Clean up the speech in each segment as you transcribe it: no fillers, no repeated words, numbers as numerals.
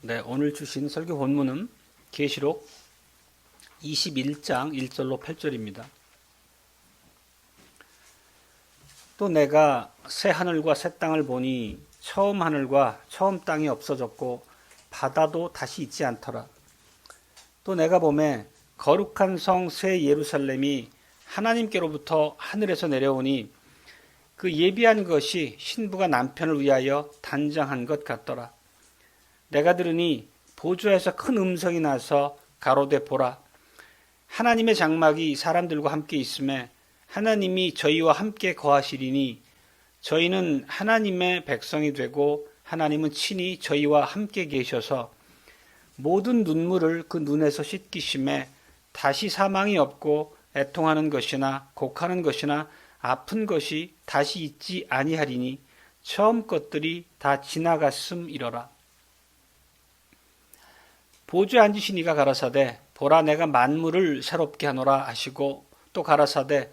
네, 오늘 주신 설교 본문은 계시록 21장 1절로 8절입니다. 또 내가 새 하늘과 새 땅을 보니 처음 하늘과 처음 땅이 없어졌고 바다도 다시 있지 않더라. 또 내가 보매 거룩한 성 새 예루살렘이 하나님께로부터 하늘에서 내려오니 그 예비한 것이 신부가 남편을 위하여 단장한 것 같더라. 내가 들으니 보좌에서 큰 음성이 나서 가로되 보라, 하나님의 장막이 사람들과 함께 있음에 하나님이 저희와 함께 거하시리니 저희는 하나님의 백성이 되고 하나님은 친히 저희와 함께 계셔서 모든 눈물을 그 눈에서 씻기심에 다시 사망이 없고 애통하는 것이나 곡하는 것이나 아픈 것이 다시 있지 아니하리니 처음 것들이 다 지나갔음이러라. 보좌에 앉으신 이가 가라사대 보라 내가 만물을 새롭게 하노라 하시고 또 가라사대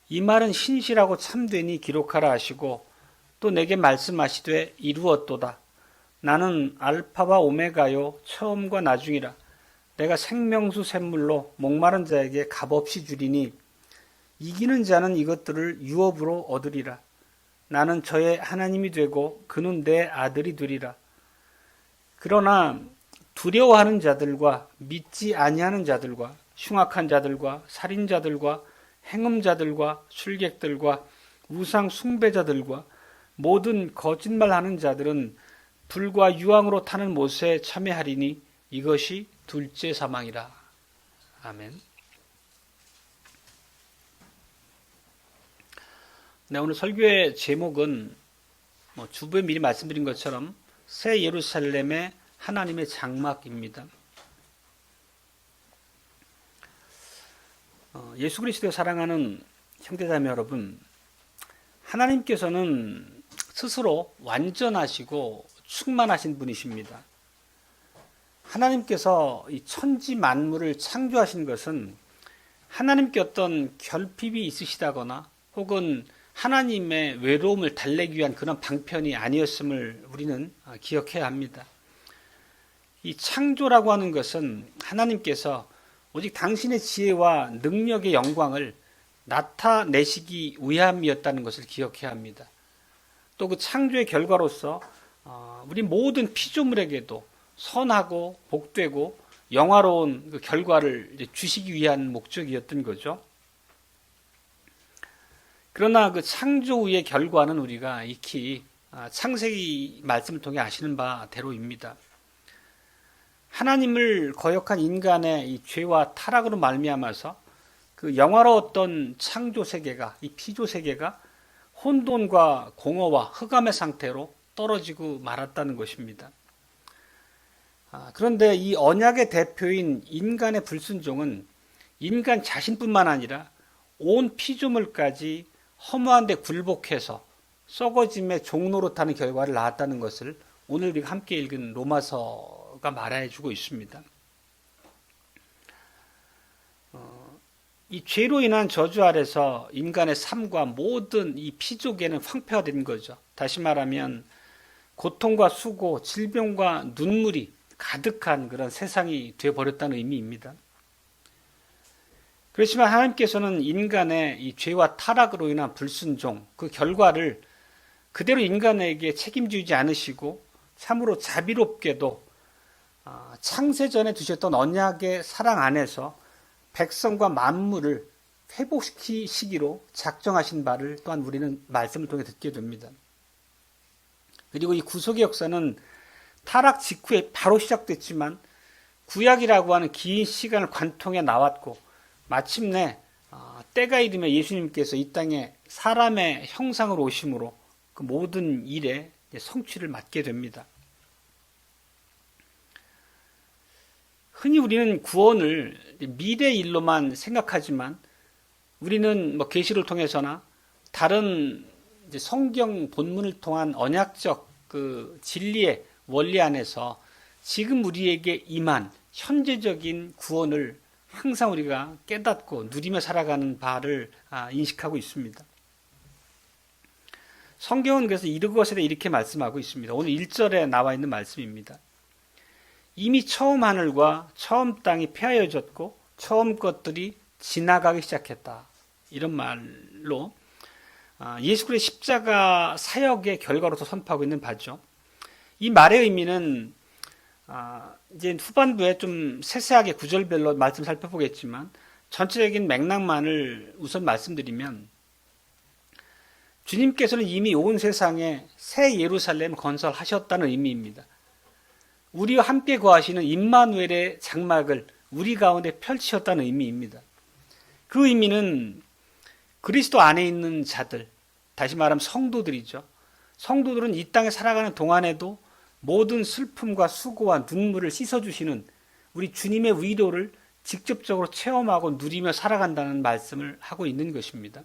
이 말은 신실하고 참되니 기록하라 하시고 또 내게 말씀하시되 이루었도다. 나는 알파와 오메가요 처음과 나중이라. 내가 생명수 샘물로 목마른 자에게 값없이 주리니 이기는 자는 이것들을 유업으로 얻으리라. 나는 저의 하나님이 되고 그는 내 아들이 되리라. 그러나 두려워하는 자들과 믿지 아니하는 자들과 흉악한 자들과 살인자들과 행음자들과 술객들과 우상 숭배자들과 모든 거짓말하는 자들은 불과 유황으로 타는 못에 참여하리니 이것이 둘째 사망이라. 아멘. 네, 오늘 설교의 제목은 주부에 미리 말씀드린 것처럼 새 예루살렘의 하나님의 장막입니다. 예수 그리스도를 사랑하는 형제자매 여러분, 하나님께서는 스스로 완전하시고 충만하신 분이십니다. 하나님께서 이 천지 만물을 창조하신 것은 하나님께 어떤 결핍이 있으시다거나 혹은 하나님의 외로움을 달래기 위한 그런 방편이 아니었음을 우리는 기억해야 합니다. 이 창조라고 하는 것은 하나님께서 오직 당신의 지혜와 능력의 영광을 나타내시기 위함이었다는 것을 기억해야 합니다. 또 그 창조의 결과로서 우리 모든 피조물에게도 선하고 복되고 영화로운 그 결과를 주시기 위한 목적이었던 거죠. 그러나 그 창조 후의 결과는 우리가 익히 창세기 말씀을 통해 아시는 바대로입니다. 하나님을 거역한 인간의 이 죄와 타락으로 말미암아서 그 영화로웠던 창조 세계가, 이 피조 세계가 혼돈과 공허와 흑암의 상태로 떨어지고 말았다는 것입니다. 그런데 이 언약의 대표인 인간의 불순종은 인간 자신뿐만 아니라 온 피조물까지 허무한 데 굴복해서 썩어짐의 종노릇하는 결과를 낳았다는 것을 오늘 우리가 함께 읽은 로마서가 말해주고 있습니다. 이 죄로 인한 저주 아래서 인간의 삶과 모든 이 피조계는 황폐화된 거죠. 다시 말하면 고통과 수고, 질병과 눈물이 가득한 그런 세상이 되어버렸다는 의미입니다. 그렇지만 하나님께서는 인간의 이 죄와 타락으로 인한 불순종, 그 결과를 그대로 인간에게 책임지지 않으시고 참으로 자비롭게도 창세전에 두셨던 언약의 사랑 안에서 백성과 만물을 회복시키시기로 작정하신 바를 또한 우리는 말씀을 통해 듣게 됩니다. 그리고 이 구속의 역사는 타락 직후에 바로 시작됐지만 구약이라고 하는 긴 시간을 관통해 나왔고 마침내 때가 이르면 예수님께서 이 땅에 사람의 형상으로 오심으로 그 모든 일에 성취를 맡게 됩니다. 흔히 우리는 구원을 미래 일로만 생각하지만 우리는 계시를 통해서나 다른 성경 본문을 통한 언약적 그 진리의 원리 안에서 지금 우리에게 임한 현재적인 구원을 항상 우리가 깨닫고 누리며 살아가는 바를 인식하고 있습니다. 성경은 그래서 이것에 대해 이렇게 말씀하고 있습니다. 오늘 1절에 나와 있는 말씀입니다. 이미 처음 하늘과 처음 땅이 폐하여졌고 처음 것들이 지나가기 시작했다. 이런 말로 예수 그리스도의 십자가 사역의 결과로서 선포하고 있는 바죠. 이 말의 의미는 이제 후반부에 좀 세세하게 구절별로 말씀 살펴보겠지만 전체적인 맥락만을 우선 말씀드리면 주님께서는 이미 온 세상에 새 예루살렘 건설하셨다는 의미입니다. 우리와 함께 거하시는 임마누엘의 장막을 우리 가운데 펼치셨다는 의미입니다. 그 의미는 그리스도 안에 있는 자들, 다시 말하면 성도들이죠. 성도들은 이 땅에 살아가는 동안에도 모든 슬픔과 수고와 눈물을 씻어주시는 우리 주님의 위로를 직접적으로 체험하고 누리며 살아간다는 말씀을 하고 있는 것입니다.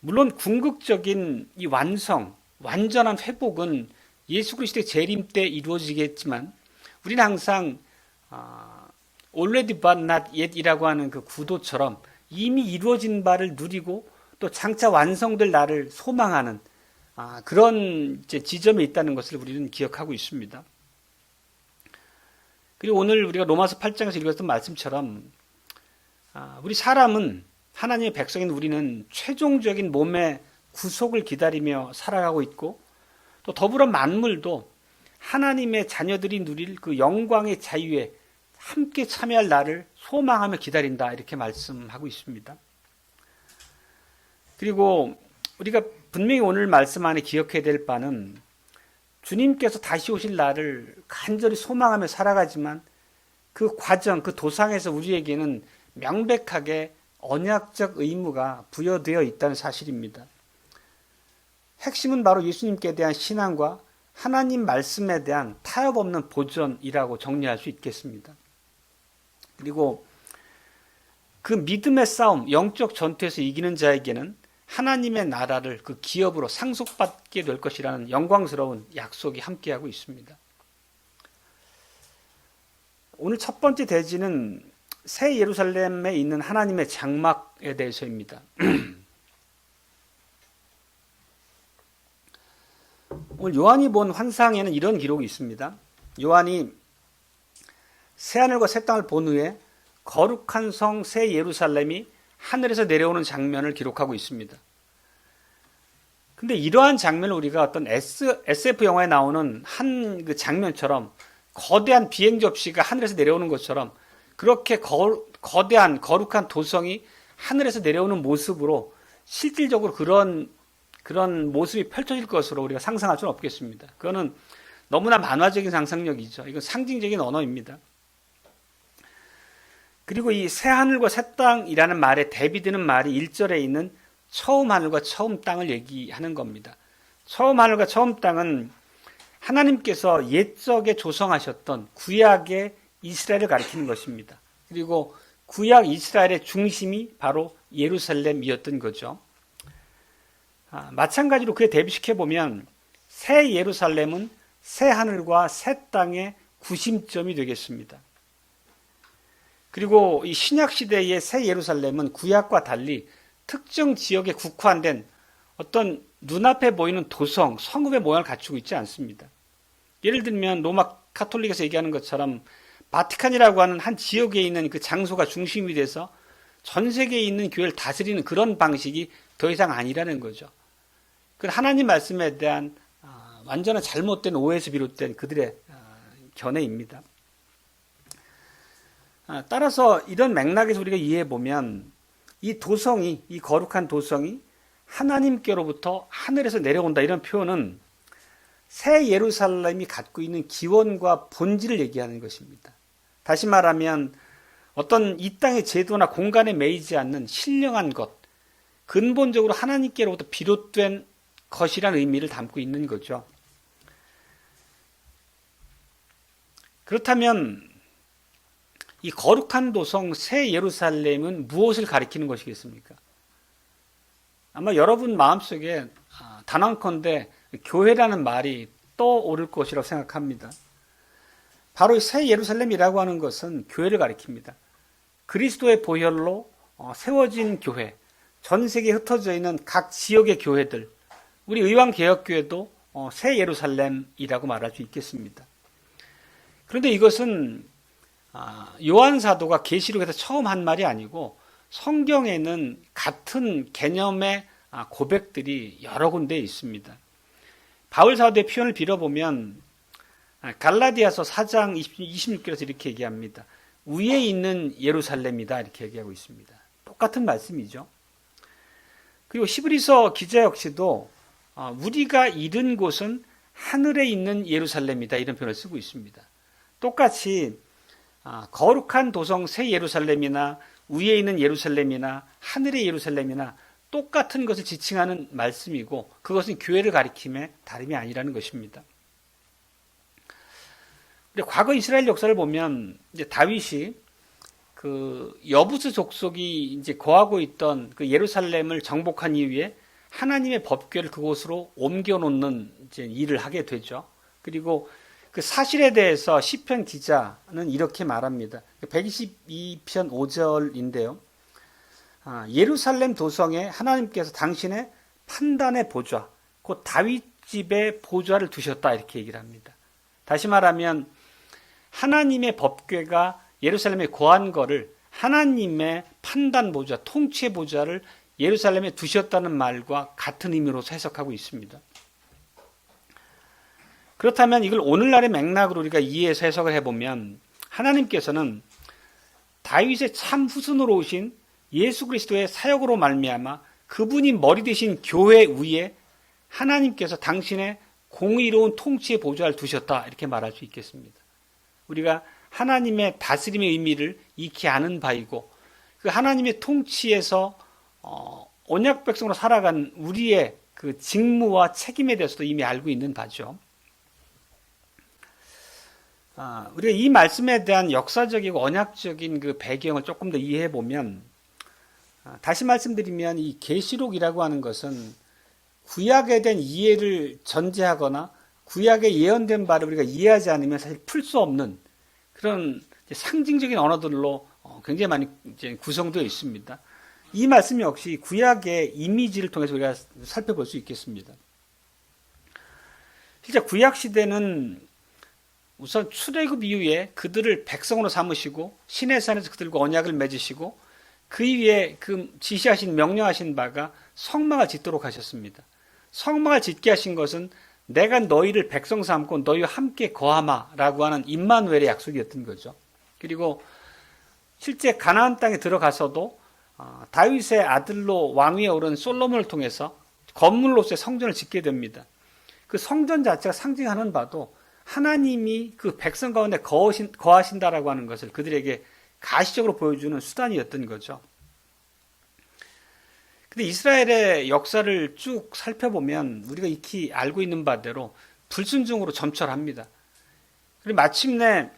물론 궁극적인 이 완전한 회복은 예수 그리스도의 재림 때 이루어지겠지만 우리는 항상 already but not yet 이라고 하는 그 구도처럼 이미 이루어진 바를 누리고 또 장차 완성될 날을 소망하는 그런 지점에 있다는 것을 우리는 기억하고 있습니다. 그리고 오늘 우리가 로마서 8장에서 읽었던 말씀처럼 우리 사람은 하나님의 백성인 우리는 최종적인 몸의 구속을 기다리며 살아가고 있고 또 더불어 만물도 하나님의 자녀들이 누릴 그 영광의 자유에 함께 참여할 날을 소망하며 기다린다 이렇게 말씀하고 있습니다. 그리고 우리가 분명히 오늘 말씀 안에 기억해야 될 바는 주님께서 다시 오실 날을 간절히 소망하며 살아가지만 그 과정, 그 도상에서 우리에게는 명백하게 언약적 의무가 부여되어 있다는 사실입니다. 핵심은 바로 예수님께 대한 신앙과 하나님 말씀에 대한 타협 없는 보존이라고 정리할 수 있겠습니다. 그리고 그 믿음의 싸움, 영적 전투에서 이기는 자에게는 하나님의 나라를 그 기업으로 상속받게 될 것이라는 영광스러운 약속이 함께하고 있습니다. 오늘 첫 번째 대지는 새 예루살렘에 있는 하나님의 장막에 대해서입니다. 오늘 요한이 본 환상에는 이런 기록이 있습니다. 요한이 새하늘과 새 땅을 본 후에 거룩한 성 새 예루살렘이 하늘에서 내려오는 장면을 기록하고 있습니다. 근데 이러한 장면을 우리가 어떤 SF 영화에 나오는 한 그 장면처럼 거대한 비행 접시가 하늘에서 내려오는 것처럼 그렇게 거대한 거룩한 도성이 하늘에서 내려오는 모습으로 실질적으로 그런 모습이 펼쳐질 것으로 우리가 상상할 수는 없겠습니다. 그거는 너무나 만화적인 상상력이죠. 이건 상징적인 언어입니다. 그리고 이 새 하늘과 새 땅이라는 말에 대비되는 말이 1절에 있는 처음 하늘과 처음 땅을 얘기하는 겁니다. 처음 하늘과 처음 땅은 하나님께서 옛적에 조성하셨던 구약의 이스라엘을 가리키는 것입니다. 그리고 구약 이스라엘의 중심이 바로 예루살렘이었던 거죠. 마찬가지로 그에 대비시켜보면 새 예루살렘은 새 하늘과 새 땅의 구심점이 되겠습니다. 그리고 이 신약 시대의 새 예루살렘은 구약과 달리 특정 지역에 국한된 어떤 눈앞에 보이는 도성, 성읍의 모양을 갖추고 있지 않습니다. 예를 들면 로마 카톨릭에서 얘기하는 것처럼 바티칸이라고 하는 한 지역에 있는 그 장소가 중심이 돼서 전 세계에 있는 교회를 다스리는 그런 방식이 더 이상 아니라는 거죠. 그 하나님 말씀에 대한 완전한 잘못된 오해에서 비롯된 그들의 견해입니다. 따라서 이런 맥락에서 우리가 이해해 보면 이 거룩한 도성이 하나님께로부터 하늘에서 내려온다 이런 표현은 새 예루살렘이 갖고 있는 기원과 본질을 얘기하는 것입니다. 다시 말하면 어떤 이 땅의 제도나 공간에 매이지 않는 신령한 것, 근본적으로 하나님께로부터 비롯된 것이라는 의미를 담고 있는 거죠. 그렇다면 이 거룩한 도성 새 예루살렘은 무엇을 가리키는 것이겠습니까? 아마 여러분 마음속에 단언컨대 교회라는 말이 떠오를 것이라고 생각합니다. 바로 이 새 예루살렘이라고 하는 것은 교회를 가리킵니다. 그리스도의 보혈로 세워진 교회, 전 세계에 흩어져 있는 각 지역의 교회들, 우리 의왕개혁교회도 새 예루살렘이라고 말할 수 있겠습니다. 그런데 이것은 요한 사도가 계시록에서 처음 한 말이 아니고 성경에는 같은 개념의 고백들이 여러 군데 있습니다. 바울 사도의 표현을 빌어보면 갈라디아서 4장 26절에서 이렇게 얘기합니다. 위에 있는 예루살렘이다 이렇게 얘기하고 있습니다. 똑같은 말씀이죠. 그리고 히브리서 기자 역시도 우리가 이른 곳은 하늘에 있는 예루살렘이다 이런 표현을 쓰고 있습니다. 똑같이 거룩한 도성 새 예루살렘이나 위에 있는 예루살렘이나 하늘의 예루살렘이나 똑같은 것을 지칭하는 말씀이고 그것은 교회를 가리킴에 다름이 아니라는 것입니다. 과거 이스라엘 역사를 보면 이제 다윗이 그 여부스 족속이 이제 거하고 있던 그 예루살렘을 정복한 이후에 하나님의 법궤를 그곳으로 옮겨 놓는 이제 일을 하게 되죠. 그리고 그 사실에 대해서 시편 기자는 이렇게 말합니다. 122편 5절인데요. 예루살렘 도성에 하나님께서 당신의 판단의 보좌, 곧 다윗 집의 보좌를 두셨다 이렇게 얘기를 합니다. 다시 말하면 하나님의 법궤가 예루살렘에 거한 거를 하나님의 판단 보좌, 통치의 보좌를 예루살렘에 두셨다는 말과 같은 의미로서 해석하고 있습니다. 그렇다면 이걸 오늘날의 맥락으로 우리가 이해해서 해석을 해보면 하나님께서는 다윗의 참 후손으로 오신 예수 그리스도의 사역으로 말미암아 그분이 머리 되신 교회 위에 하나님께서 당신의 공의로운 통치의 보좌를 두셨다 이렇게 말할 수 있겠습니다. 우리가 하나님의 다스림의 의미를 익히 아는 바이고 그 하나님의 통치에서 언약 백성으로 살아간 우리의 그 직무와 책임에 대해서도 이미 알고 있는 바죠. 우리가 이 말씀에 대한 역사적이고 언약적인 그 배경을 조금 더 이해해 보면 다시 말씀드리면 이 계시록이라고 하는 것은 구약에 대한 이해를 전제하거나 구약에 예언된 바를 우리가 이해하지 않으면 사실 풀 수 없는 그런 상징적인 언어들로 굉장히 많이 이제 구성되어 있습니다. 이 말씀 역시 구약의 이미지를 통해서 우리가 살펴볼 수 있겠습니다. 실제 구약 시대는 우선 출애굽 이후에 그들을 백성으로 삼으시고 시내산에서 그들과 언약을 맺으시고 그 이후에 그 지시하신 명령하신 바가 성막을 짓도록 하셨습니다. 성막을 짓게 하신 것은 내가 너희를 백성 삼고 너희와 함께 거하마라고 하는 임마누엘의 약속이었던 거죠. 그리고 실제 가나안 땅에 들어가서도 다윗의 아들로 왕위에 오른 솔로몬을 통해서 건물로서의 성전을 짓게 됩니다. 그 성전 자체가 상징하는 바도 하나님이 그 백성 가운데 거하신다라고 하는 것을 그들에게 가시적으로 보여주는 수단이었던 거죠. 근데 이스라엘의 역사를 쭉 살펴보면 우리가 익히 알고 있는 바대로 불순종으로 점철합니다. 그리고 마침내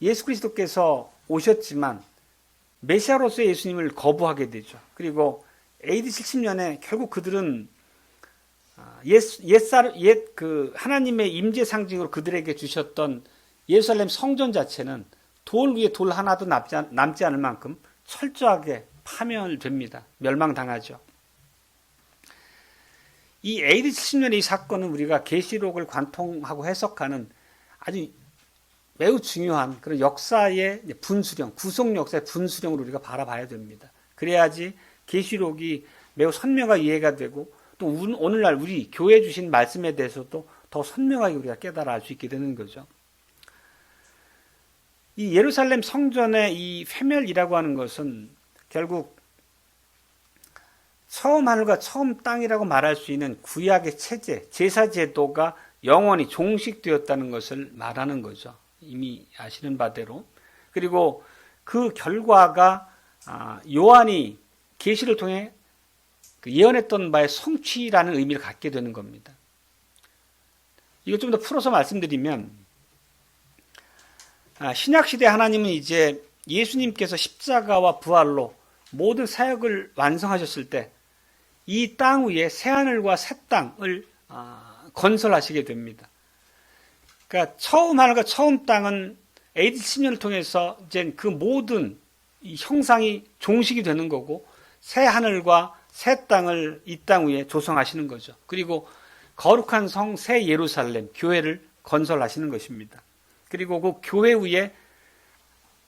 예수 그리스도께서 오셨지만 메시아로서의 예수님을 거부하게 되죠. 그리고 AD 70년에 결국 그들은 하나님의 임재 상징으로 그들에게 주셨던 예루살렘 성전 자체는 돌 위에 돌 하나도 남지 않을 만큼 철저하게 파멸됩니다. 멸망당하죠. 이 AD 70년의 이 사건은 우리가 계시록을 관통하고 해석하는 아주 매우 중요한 그런 역사의 분수령, 구속 역사의 분수령으로 우리가 바라봐야 됩니다. 그래야지 계시록이 매우 선명하게 이해가 되고 또 오늘날 우리 교회 주신 말씀에 대해서도 더 선명하게 우리가 깨달아 알 수 있게 되는 거죠. 이 예루살렘 성전의 이 회멸이라고 하는 것은 결국 처음 하늘과 처음 땅이라고 말할 수 있는 구약의 체제, 제사 제도가 영원히 종식되었다는 것을 말하는 거죠. 이미 아시는 바대로. 그리고 그 결과가 요한이 계시를 통해 예언했던 바의 성취라는 의미를 갖게 되는 겁니다. 이거 좀 더 풀어서 말씀드리면 신약시대 하나님은 이제 예수님께서 십자가와 부활로 모든 사역을 완성하셨을 때 이 땅 위에 새하늘과 새 땅을 건설하시게 됩니다. 그러니까 처음 하늘과 처음 땅은 AD 10년을 통해서 이제 그 모든 이 형상이 종식이 되는 거고 새 하늘과 새 땅을 이 땅 위에 조성하시는 거죠. 그리고 거룩한 성 새 예루살렘 교회를 건설하시는 것입니다. 그리고 그 교회 위에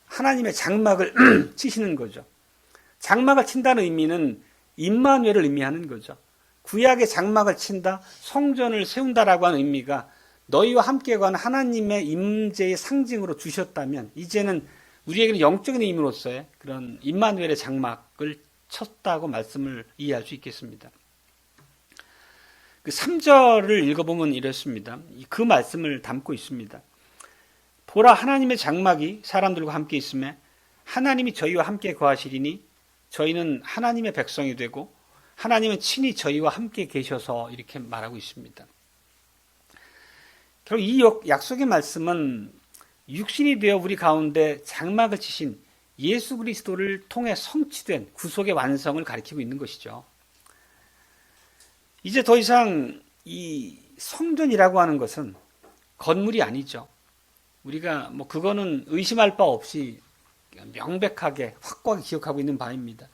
하나님의 장막을 치시는 거죠. 장막을 친다는 의미는 임마누엘을 의미하는 거죠. 구약의 장막을 친다, 성전을 세운다라고 하는 의미가 너희와 함께 가는 하나님의 임재의 상징으로 주셨다면 이제는 우리에게는 영적인 의미로서의 그런 임마누엘의 장막을 쳤다고 말씀을 이해할 수 있겠습니다. 그 3절을 읽어보면 이렇습니다. 그 말씀을 담고 있습니다. 보라, 하나님의 장막이 사람들과 함께 있음에 하나님이 저희와 함께 거하시리니 저희는 하나님의 백성이 되고 하나님은 친히 저희와 함께 계셔서 이렇게 말하고 있습니다. 결국 이 약속의 말씀은 육신이 되어 우리 가운데 장막을 치신 예수 그리스도를 통해 성취된 구속의 완성을 가리키고 있는 것이죠. 이제 더 이상 이 성전이라고 하는 것은 건물이 아니죠. 우리가 그거는 의심할 바 없이 명백하게 확고하게 기억하고 있는 바입니다.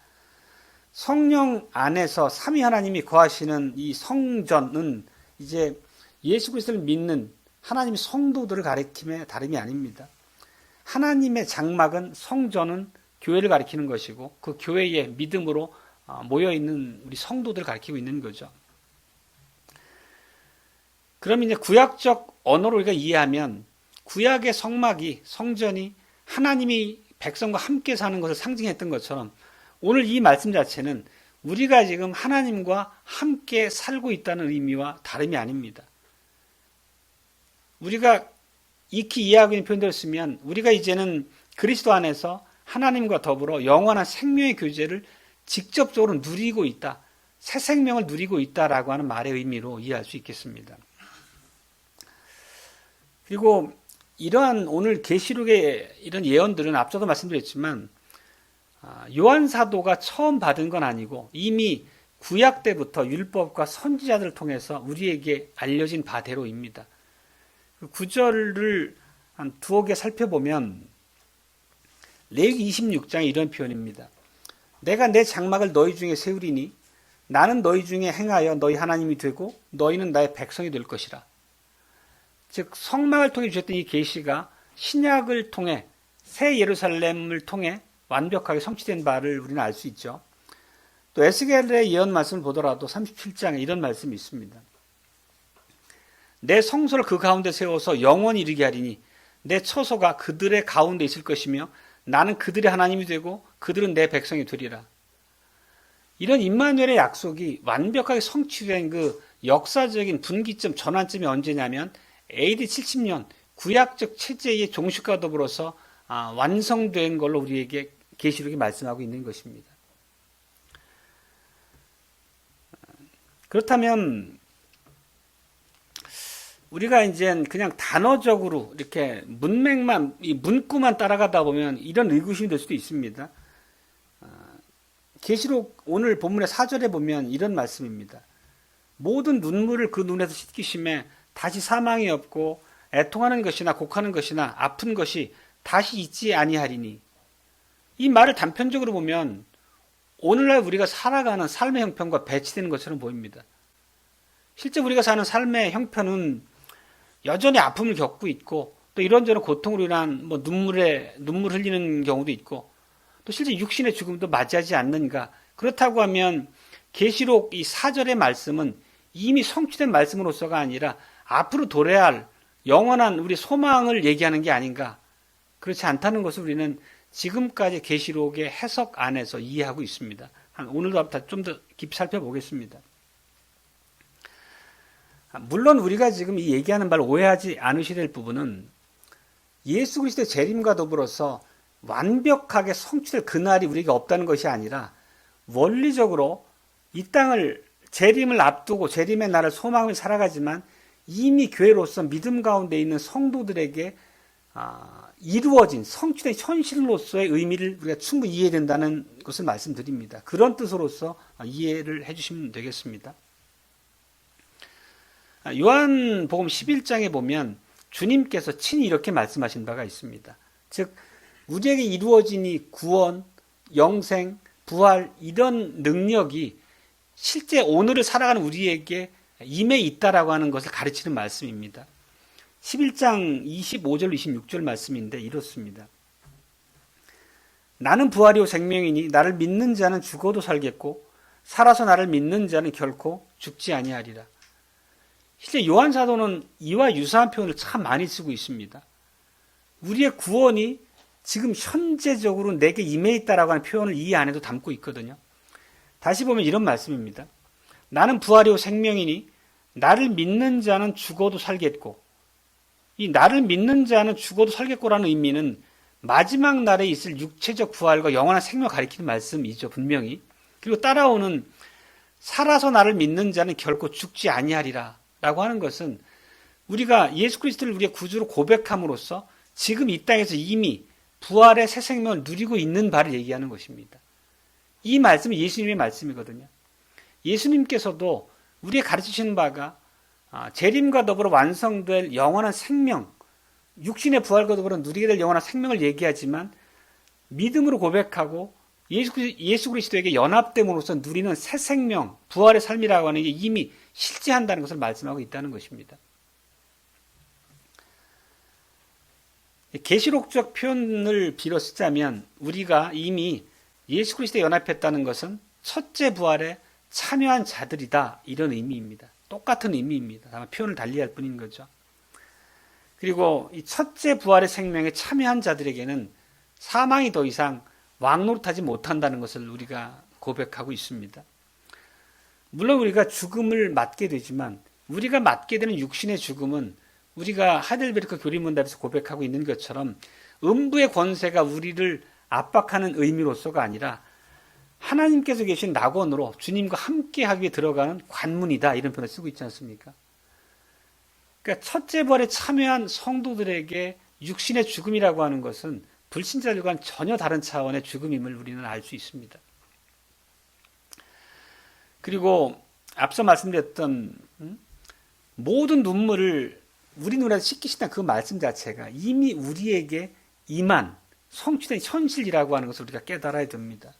성령 안에서 삼위 하나님이 거하시는 이 성전은 이제 예수 그리스도를 믿는 하나님의 성도들을 가리킴에 다름이 아닙니다. 하나님의 장막은 성전은 교회를 가리키는 것이고 그 교회에 믿음으로 모여있는 우리 성도들을 가리키고 있는 거죠. 그럼 이제 구약적 언어로 우리가 이해하면 구약의 성막이 성전이 하나님이 백성과 함께 사는 것을 상징했던 것처럼 오늘 이 말씀 자체는 우리가 지금 하나님과 함께 살고 있다는 의미와 다름이 아닙니다. 우리가 익히 이해하고 있는 표현대로 쓰면 우리가 이제는 그리스도 안에서 하나님과 더불어 영원한 생명의 교제를 직접적으로 누리고 있다. 새 생명을 누리고 있다라고 하는 말의 의미로 이해할 수 있겠습니다. 그리고 이러한 오늘 계시록의 이런 예언들은 앞서도 말씀드렸지만 요한 사도가 처음 받은 건 아니고 이미 구약 때부터 율법과 선지자들을 통해서 우리에게 알려진 바대로입니다. 그 구절을 한 두어 개 살펴보면 레위기 26장에 이런 표현입니다. 내가 내 장막을 너희 중에 세우리니 나는 너희 중에 행하여 너희 하나님이 되고 너희는 나의 백성이 될 것이라. 즉 성막을 통해 주셨던 이 계시가 신약을 통해 새 예루살렘을 통해 완벽하게 성취된 바를 우리는 알 수 있죠. 또 에스겔의 예언 말씀을 보더라도 37장에 이런 말씀이 있습니다. 내 성소를 그 가운데 세워서 영원히 이르게 하리니 내 처소가 그들의 가운데 있을 것이며 나는 그들의 하나님이 되고 그들은 내 백성이 되리라. 이런 임마누엘의 약속이 완벽하게 성취된 그 역사적인 분기점, 전환점이 언제냐면 AD 70년 구약적 체제의 종식과 더불어서 완성된 걸로 우리에게 계시록이 말씀하고 있는 것입니다. 그렇다면 우리가 이제 그냥 단어적으로 이렇게 문맥만, 이 문구만 따라가다 보면 이런 의구심이 될 수도 있습니다. 계시록 오늘 본문의 4절에 보면 이런 말씀입니다. 모든 눈물을 그 눈에서 씻기심에 다시 사망이 없고 애통하는 것이나 곡하는 것이나 아픈 것이 다시 있지 아니하리니. 이 말을 단편적으로 보면 오늘날 우리가 살아가는 삶의 형편과 배치되는 것처럼 보입니다. 실제 우리가 사는 삶의 형편은 여전히 아픔을 겪고 있고 또 이런저런 고통으로 인한 눈물 흘리는 경우도 있고 또 실제 육신의 죽음도 맞이하지 않는가. 그렇다고 하면 계시록 이 4절의 말씀은 이미 성취된 말씀으로서가 아니라 앞으로 도래야 할 영원한 우리 소망을 얘기하는 게 아닌가. 그렇지 않다는 것을 우리는 지금까지 계시록의 해석 안에서 이해하고 있습니다. 오늘도 좀 더 깊이 살펴보겠습니다. 물론 우리가 지금 이 얘기하는 바를 오해하지 않으셔야 될 부분은 예수 그리스도의 재림과 더불어서 완벽하게 성취될 그날이 우리에게 없다는 것이 아니라 원리적으로 이 땅을 재림을 앞두고 재림의 날을 소망을 살아가지만 이미 교회로서 믿음 가운데 있는 성도들에게 이루어진 성취된 현실로서의 의미를 우리가 충분히 이해해야 된다는 것을 말씀드립니다. 그런 뜻으로서 이해를 해주시면 되겠습니다. 요한복음 11장에 보면 주님께서 친히 이렇게 말씀하신 바가 있습니다. 즉 우리에게 이루어진 이 구원, 영생, 부활 이런 능력이 실제 오늘을 살아가는 우리에게 임해 있다라고 하는 것을 가르치는 말씀입니다. 11장 25절 26절 말씀인데 이렇습니다. 나는 부활이요 생명이니 나를 믿는 자는 죽어도 살겠고 살아서 나를 믿는 자는 결코 죽지 아니하리라. 실제 요한 사도는 이와 유사한 표현을 참 많이 쓰고 있습니다. 우리의 구원이 지금 현재적으로 내게 임해 있다라고 하는 표현을 이 안에도 담고 있거든요. 다시 보면 이런 말씀입니다. 나는 부활이요 생명이니 나를 믿는 자는 죽어도 살겠고, 이 나를 믿는 자는 죽어도 살겠고라는 의미는 마지막 날에 있을 육체적 부활과 영원한 생명을 가리키는 말씀이죠, 분명히. 그리고 따라오는 살아서 나를 믿는 자는 결코 죽지 아니하리라 라고 하는 것은 우리가 예수 그리스도를 우리의 구주로 고백함으로써 지금 이 땅에서 이미 부활의 새 생명을 누리고 있는 바를 얘기하는 것입니다. 이 말씀은 예수님의 말씀이거든요. 예수님께서도 우리의 가르치시는 바가 재림과 더불어 완성될 영원한 생명, 육신의 부활과 더불어 누리게 될 영원한 생명을 얘기하지만 믿음으로 고백하고 예수 그리스도에게 연합됨으로써 누리는 새 생명, 부활의 삶이라고 하는 게 이미 실제한다는 것을 말씀하고 있다는 것입니다. 계시록적 표현을 빌어 쓰자면 우리가 이미 예수 그리스도에 연합했다는 것은 첫째 부활에 참여한 자들이다, 이런 의미입니다. 똑같은 의미입니다. 다만 표현을 달리할 뿐인 거죠. 그리고 이 첫째 부활의 생명에 참여한 자들에게는 사망이 더 이상 왕노릇하지 못한다는 것을 우리가 고백하고 있습니다. 물론 우리가 죽음을 맞게 되지만 우리가 맞게 되는 육신의 죽음은 우리가 하이델베르크 교리문답에서 고백하고 있는 것처럼 음부의 권세가 우리를 압박하는 의미로서가 아니라 하나님께서 계신 낙원으로 주님과 함께하기 위해 들어가는 관문이다, 이런 표현을 쓰고 있지 않습니까? 그러니까 첫째 부활에 참여한 성도들에게 육신의 죽음이라고 하는 것은 불신자들과는 전혀 다른 차원의 죽음임을 우리는 알 수 있습니다. 그리고 앞서 말씀드렸던 모든 눈물을 우리 눈에 씻기신다는 그 말씀 자체가 이미 우리에게 임한 성취된 현실이라고 하는 것을 우리가 깨달아야 됩니다.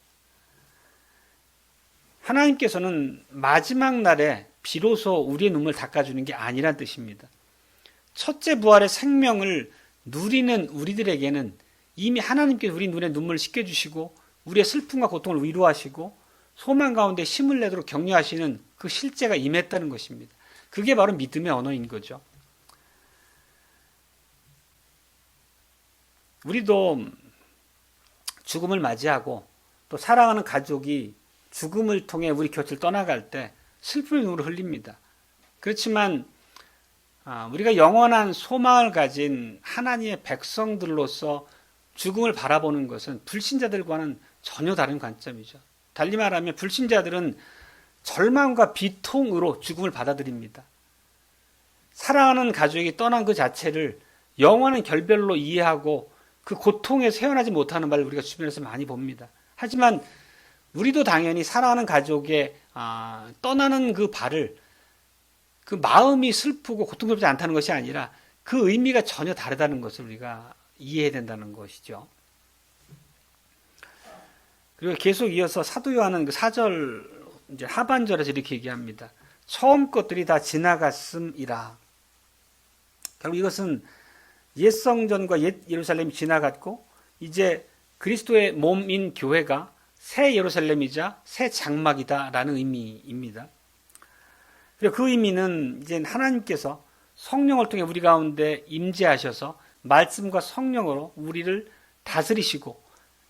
하나님께서는 마지막 날에 비로소 우리의 눈물을 닦아주는 게 아니란 뜻입니다. 첫째 부활의 생명을 누리는 우리들에게는 이미 하나님께서 우리 눈에 눈물을 씻겨주시고 우리의 슬픔과 고통을 위로하시고 소망 가운데 힘을 내도록 격려하시는 그 실제가 임했다는 것입니다. 그게 바로 믿음의 언어인 거죠. 우리도 죽음을 맞이하고 또 사랑하는 가족이 죽음을 통해 우리 곁을 떠나갈 때 슬픔의 눈물을 흘립니다. 그렇지만 우리가 영원한 소망을 가진 하나님의 백성들로서 죽음을 바라보는 것은 불신자들과는 전혀 다른 관점이죠. 달리 말하면 불신자들은 절망과 비통으로 죽음을 받아들입니다. 사랑하는 가족이 떠난 그 자체를 영원한 결별로 이해하고 그 고통에서 헤어나지 못하는 말을 우리가 주변에서 많이 봅니다. 하지만 우리도 당연히 사랑하는 가족의 떠나는 그 발을 그 마음이 슬프고 고통스럽지 않다는 것이 아니라 그 의미가 전혀 다르다는 것을 우리가 이해해야 된다는 것이죠. 그리고 계속 이어서 사도 요한은 그 4절 이제 하반절에서 이렇게 얘기합니다. 처음 것들이 다 지나갔음이라. 결국 이것은 옛 성전과 옛 예루살렘이 지나갔고 이제 그리스도의 몸인 교회가 새 예루살렘이자 새 장막이다라는 의미입니다. 그리고 그 의미는 이제 하나님께서 성령을 통해 우리 가운데 임재하셔서 말씀과 성령으로 우리를 다스리시고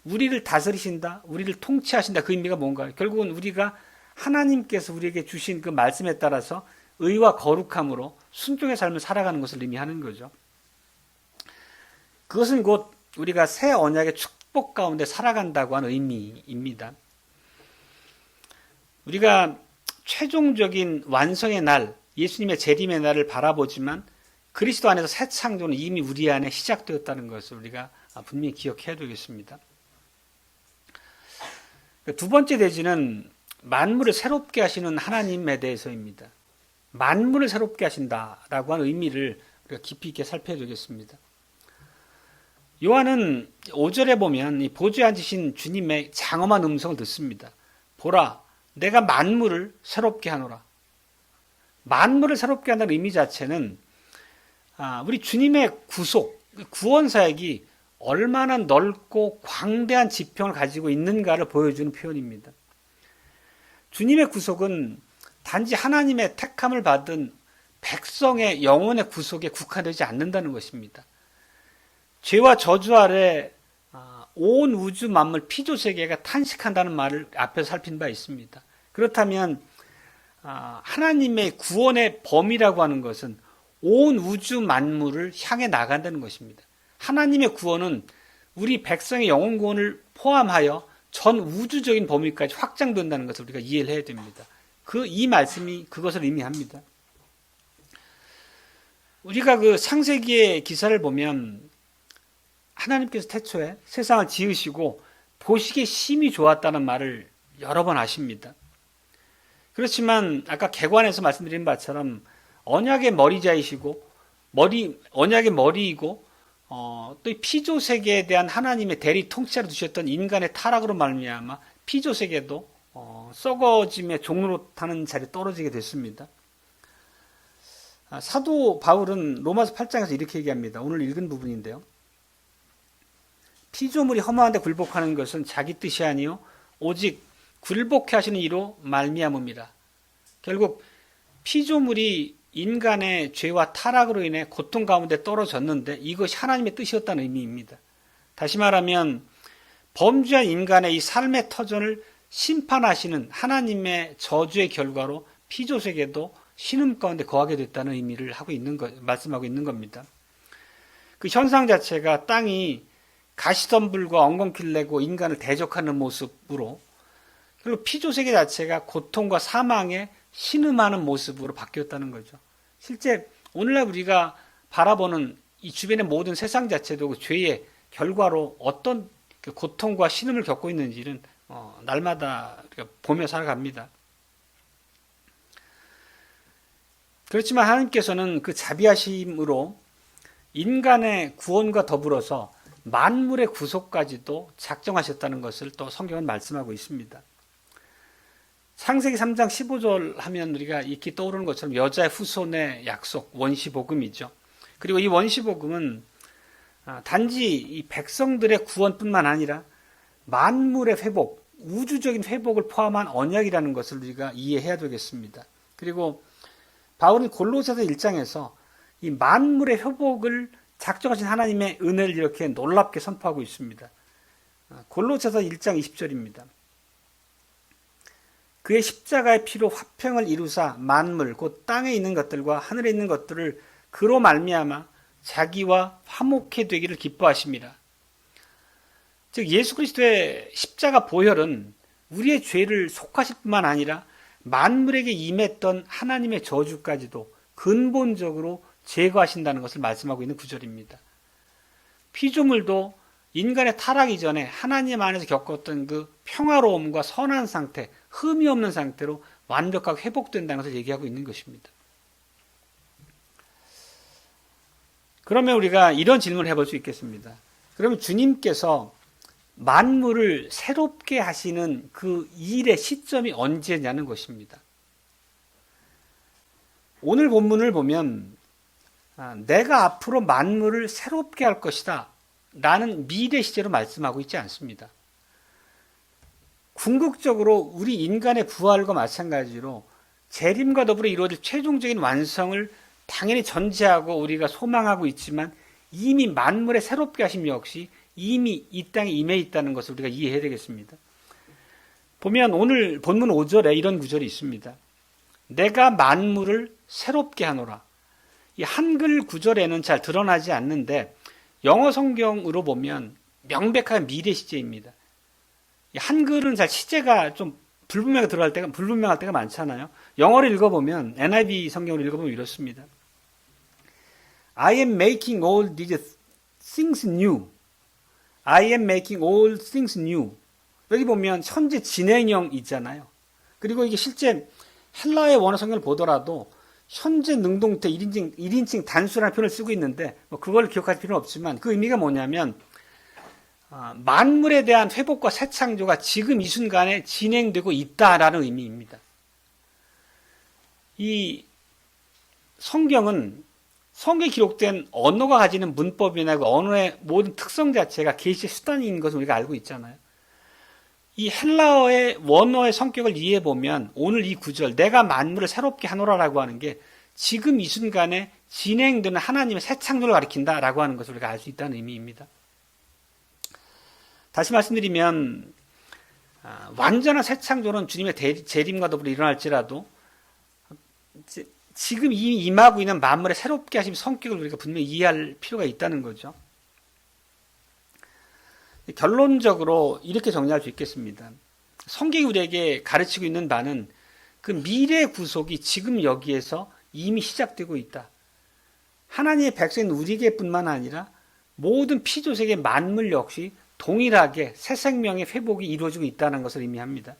우리를 다스리신다, 우리를 통치하신다. 그 의미가 뭔가요? 결국은 우리가 하나님께서 우리에게 주신 그 말씀에 따라서 의와 거룩함으로 순종의 삶을 살아가는 것을 의미하는 거죠. 그것은 곧 우리가 새 언약의 축복 가운데 살아간다고 하는 의미입니다. 우리가 최종적인 완성의 날, 예수님의 재림의 날을 바라보지만 그리스도 안에서 새 창조는 이미 우리 안에 시작되었다는 것을 우리가 분명히 기억해야 되겠습니다. 두 번째 대지는 만물을 새롭게 하시는 하나님에 대해서입니다. 만물을 새롭게 하신다라고 하는 의미를 우리가 깊이 있게 살펴야 되겠습니다. 요한은 5절에 보면 이 보좌에 앉으신 주님의 장엄한 음성을 듣습니다. 보라, 내가 만물을 새롭게 하노라. 만물을 새롭게 한다는 의미 자체는 우리 주님의 구속, 구원 사역이 얼마나 넓고 광대한 지평을 가지고 있는가를 보여주는 표현입니다. 주님의 구속은 단지 하나님의 택함을 받은 백성의 영혼의 구속에 국한되지 않는다는 것입니다. 죄와 저주 아래 온 우주 만물 피조세계가 탄식한다는 말을 앞에서 살핀 바 있습니다. 그렇다면 하나님의 구원의 범위라고 하는 것은 온 우주 만물을 향해 나간다는 것입니다. 하나님의 구원은 우리 백성의 영혼 구원을 포함하여 전 우주적인 범위까지 확장된다는 것을 우리가 이해를 해야 됩니다. 이 말씀이 그것을 의미합니다. 우리가 그 창세기의 기사를 보면 하나님께서 태초에 세상을 지으시고 보시기에 심히 좋았다는 말을 여러 번 하십니다. 그렇지만 아까 개관에서 말씀드린 바처럼 언약의 머리자이시고 언약의 머리이고 또 이 피조 세계에 대한 하나님의 대리 통치자로 두셨던 인간의 타락으로 말미암아 피조 세계도 썩어짐의 종로로 타는 자리에 떨어지게 됐습니다. 사도 바울은 로마서 8장에서 이렇게 얘기합니다. 오늘 읽은 부분인데요. 피조물이 허무한데 굴복하는 것은 자기 뜻이 아니요 오직 굴복해 하시는 이로 말미암음이라. 결국 피조물이 인간의 죄와 타락으로 인해 고통 가운데 떨어졌는데 이것이 하나님의 뜻이었다는 의미입니다. 다시 말하면 범죄한 인간의 이 삶의 터전을 심판하시는 하나님의 저주의 결과로 피조세계도 신음 가운데 거하게 됐다는 의미를 말씀하고 있는 겁니다. 그 현상 자체가 땅이 가시덤불과 엉겅퀴를 내고 인간을 대적하는 모습으로 결국 피조세계 자체가 고통과 사망에 신음하는 모습으로 바뀌었다는 거죠. 실제 오늘날 우리가 바라보는 이 주변의 모든 세상 자체도 그 죄의 결과로 어떤 고통과 신음을 겪고 있는지는 날마다 우리가 보며 살아갑니다. 그렇지만 하나님께서는 그 자비하심으로 인간의 구원과 더불어서 만물의 구속까지도 작정하셨다는 것을 또 성경은 말씀하고 있습니다. 창세기 3장 15절 하면 우리가 익히 떠오르는 것처럼 여자의 후손의 약속, 원시복음이죠. 그리고 이 원시복음은 단지 이 백성들의 구원뿐만 아니라 만물의 회복, 우주적인 회복을 포함한 언약이라는 것을 우리가 이해해야 되겠습니다. 그리고 바울은 골로새서 1장에서 이 만물의 회복을 작정하신 하나님의 은혜를 이렇게 놀랍게 선포하고 있습니다. 골로새서 1장 20절입니다. 그의 십자가의 피로 화평을 이루사 만물 곧 땅에 있는 것들과 하늘에 있는 것들을 그로 말미암아 자기와 화목해 되기를 기뻐하심이라. 즉 예수 그리스도의 십자가 보혈은 우리의 죄를 속하실 뿐만 아니라 만물에게 임했던 하나님의 저주까지도 근본적으로 제거하신다는 것을 말씀하고 있는 구절입니다. 피조물도 인간의 타락 이전에 하나님 안에서 겪었던 그 평화로움과 선한 상태, 흠이 없는 상태로 완벽하게 회복된다는 것을 얘기하고 있는 것입니다. 그러면 우리가 이런 질문을 해볼 수 있겠습니다. 그러면 주님께서 만물을 새롭게 하시는 그 일의 시점이 언제냐는 것입니다. 오늘 본문을 보면 내가 앞으로 만물을 새롭게 할 것이다 라는 미래 시제로 말씀하고 있지 않습니다. 궁극적으로 우리 인간의 부활과 마찬가지로 재림과 더불어 이루어질 최종적인 완성을 당연히 전제하고 우리가 소망하고 있지만 이미 만물의 새롭게 하심 역시 이미 이 땅에 임해 있다는 것을 우리가 이해해야 되겠습니다. 보면 오늘 본문 5절에 이런 구절이 있습니다. 내가 만물을 새롭게 하노라. 이 한글 구절에는 잘 드러나지 않는데 영어 성경으로 보면 명백한 미래 시제입니다. 한글은 잘 시제가 좀 불분명할 때가 많잖아요. 영어를 읽어보면 NIV 성경을 읽어보면 이렇습니다. I am making all these things new. I am making all things new. 여기 보면 현재 진행형 있잖아요. 그리고 이게 실제 헬라의 원어 성경을 보더라도 현재 능동태 1인칭 단수라는 표현을 쓰고 있는데 그걸 기억할 필요는 없지만 그 의미가 뭐냐면 만물에 대한 회복과 새 창조가 지금 이 순간에 진행되고 있다라는 의미입니다. 이 성경은 성경에 기록된 언어가 가지는 문법이나 그 언어의 모든 특성 자체가 계시의 수단인 것을 우리가 알고 있잖아요. 이 헬라어의 원어의 성격을 이해해 보면 오늘 이 구절 내가 만물을 새롭게 하노라라고 하는 게 지금 이 순간에 진행되는 하나님의 새 창조를 가리킨다라고 하는 것을 우리가 알 수 있다는 의미입니다. 다시 말씀드리면 완전한 새 창조는 주님의 재림과 더불어 일어날지라도 지금 이미 임하고 있는 만물의 새롭게 하신 성격을 우리가 분명히 이해할 필요가 있다는 거죠. 결론적으로 이렇게 정리할 수 있겠습니다. 성경이 우리에게 가르치고 있는 바는 그 미래 구속이 지금 여기에서 이미 시작되고 있다. 하나님의 백성인 우리에게뿐만 아니라 모든 피조세계 만물 역시 동일하게 새 생명의 회복이 이루어지고 있다는 것을 의미합니다.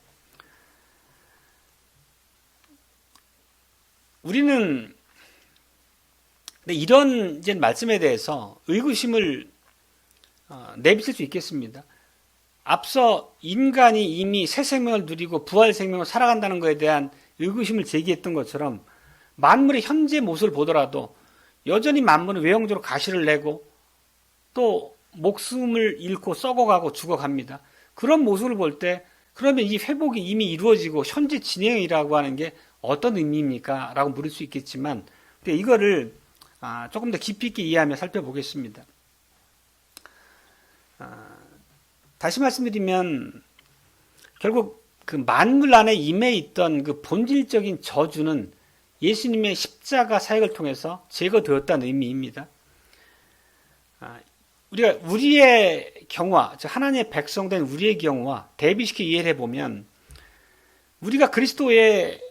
우리는 이런 이제 말씀에 대해서 의구심을 내비칠 수 있겠습니다. 앞서 인간이 이미 새 생명을 누리고 부활 생명을 살아간다는 것에 대한 의구심을 제기했던 것처럼 만물의 현재 모습을 보더라도 여전히 만물은 외형적으로 가시를 내고 또 목숨을 잃고 썩어가고 죽어갑니다. 그런 모습을 볼 때 그러면 이 회복이 이미 이루어지고 현재 진행이라고 하는 게 어떤 의미입니까? 라고 물을 수 있겠지만 이거를 조금 더 깊이 있게 이해하며 살펴보겠습니다. 다시 말씀드리면 결국 그 만물 안에 임해 있던 그 본질적인 저주는 예수님의 십자가 사역을 통해서 제거되었다는 의미입니다. 우리가 우리의 경우와 하나님의 백성된 우리의 경우와 대비시켜 이해를 해보면 우리가 그리스도의